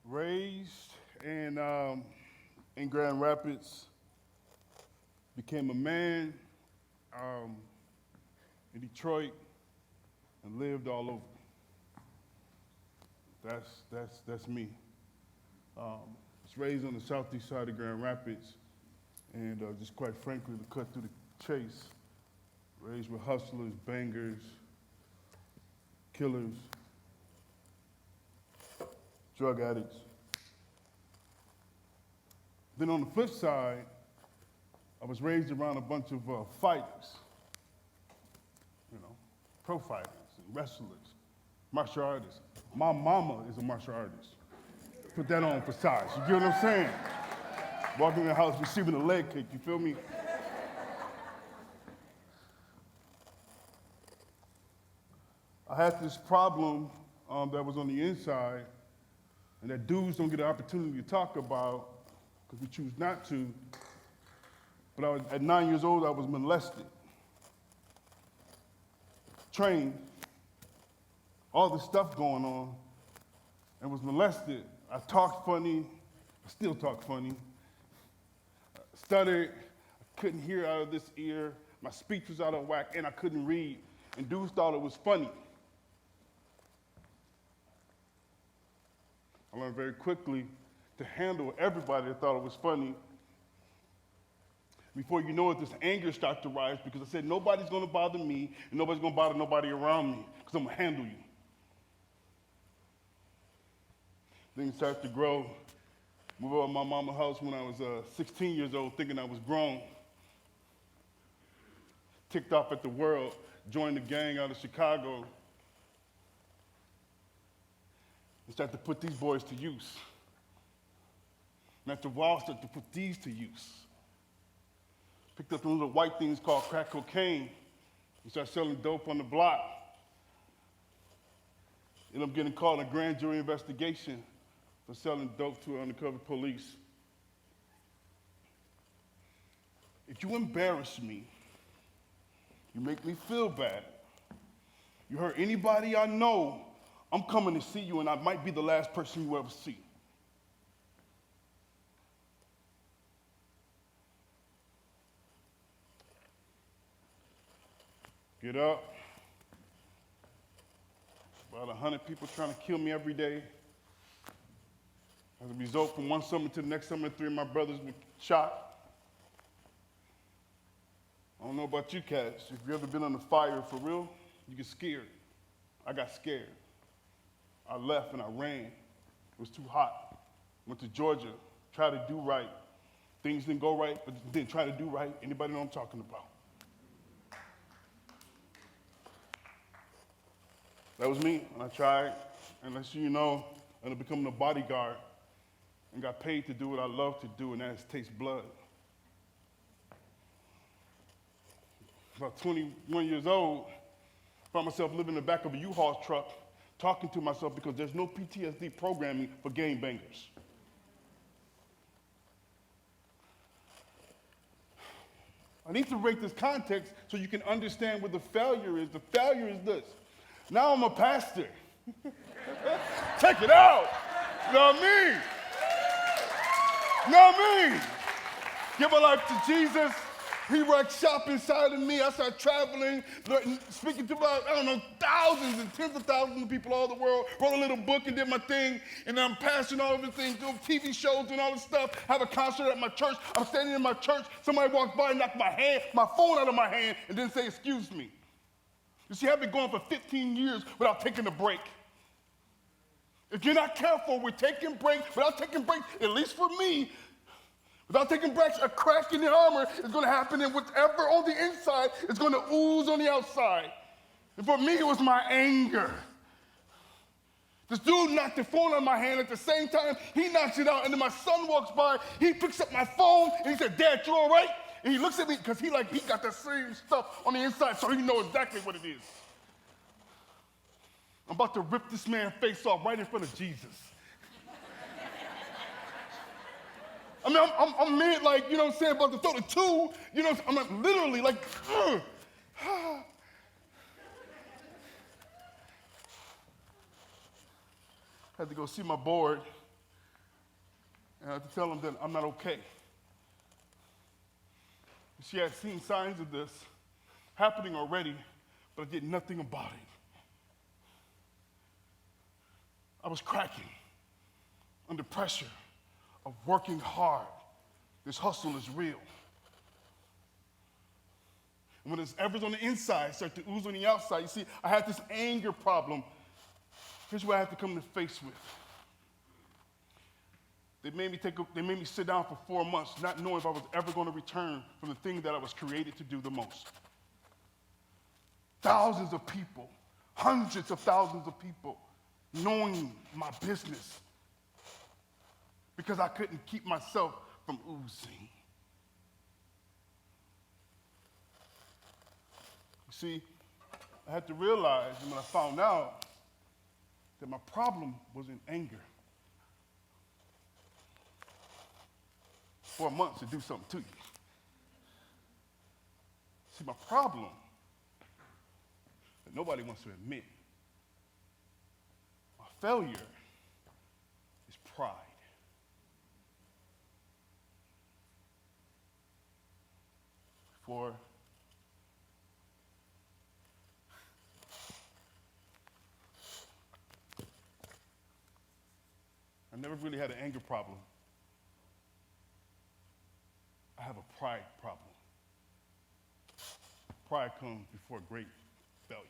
Raised in Grand Rapids, became a man in Detroit, and lived all over. That's me. Was raised on the southeast side of Grand Rapids, and just quite frankly, to cut through the chase, raised with hustlers, bangers, killers, drug addicts. Then on the flip side, I was raised around a bunch of fighters, pro fighters and wrestlers, martial artists. My mama is a martial artist. Put that on for size, you get what I'm saying? Walking in the house receiving a leg kick, you feel me? I had this problem that was on the inside, and that dudes don't get an opportunity to talk about because we choose not to. But at 9 years old, I was molested, trained, all this stuff going on, and was molested. I talked funny, I still talk funny. I stuttered, I couldn't hear out of this ear, my speech was out of whack, and I couldn't read, and dudes thought it was funny. I learned very quickly to handle everybody that thought it was funny. Before you know it, this anger started to rise because I said, nobody's gonna bother me, and nobody's gonna bother nobody around me, because I'm gonna handle you. Things started to grow. Moved out of my mama's house when I was 16 years old, thinking I was grown. Ticked off at the world, joined the gang out of Chicago, and started to put these boys to use. And after a while, started to put these to use. Picked up some little white things called crack cocaine, and started selling dope on the block. Ended up getting caught in a grand jury investigation for selling dope to undercover police. If you embarrass me, you make me feel bad, you hurt anybody I know, I'm coming to see you, and I might be the last person you ever see. Get up. About 100 people trying to kill me every day. As a result, from one summer to the next summer, 3 of my brothers were shot. I don't know about you cats. If you've ever been under fire for real, you get scared. I got scared. I left and I ran. It was too hot. Went to Georgia, tried to do right. Things didn't go right, but didn't try to do right. Anybody know what I'm talking about? That was me, and I tried, and as you know, I ended up becoming a bodyguard and got paid to do what I love to do, and that is taste blood. About 21 years old, found myself living in the back of a U-Haul truck, talking to myself because there's no PTSD programming for gangbangers. I need to break this context so you can understand what the failure is. The failure is this. Now I'm a pastor. Check it out. You know what I mean? You know what I mean? Give my life to Jesus. He wrecked shop inside of me. I started traveling, speaking to about, thousands and tens of thousands of people all over the world. Wrote a little book and did my thing. And I'm passing all of the things, doing TV shows and all this stuff. Have a concert at my church. I'm standing in my church. Somebody walked by and knocked my phone out of my hand and didn't say, excuse me. You see, I've been going for 15 years without taking a break. If you're not careful, we're taking breaks. Without taking breaks, at least for me, without taking breaks, a crack in the armor is going to happen, and whatever on the inside is going to ooze on the outside. And for me, it was my anger. This dude knocked the phone out of my hand. At the same time, he knocks it out, and then my son walks by. He picks up my phone, and he said, Dad, you all right? And he looks at me because he got that same stuff on the inside, so he knows exactly what it is. I'm about to rip this man's face off right in front of Jesus. I mean, I'm mad, you know what I'm saying, about to throw the two, you know, I'm literally Had to go see my board. And I had to tell them that I'm not okay. She had seen signs of this happening already, but I did nothing about it. I was cracking under pressure of working hard. This hustle is real. And when whatever's on the inside starts to ooze on the outside, you see, I had this anger problem. Here's what I had to come to face with. They made me sit down for 4 months, not knowing if I was ever going to return from the thing that I was created to do the most. Thousands of people, hundreds of thousands of people, knowing my business because I couldn't keep myself from oozing. You see, I had to realize when I found out that my problem was in anger. 4 months to do something to you. See, my problem that nobody wants to admit, my failure is pride. For I never really had an anger problem. I have a pride problem. Pride comes before great failure.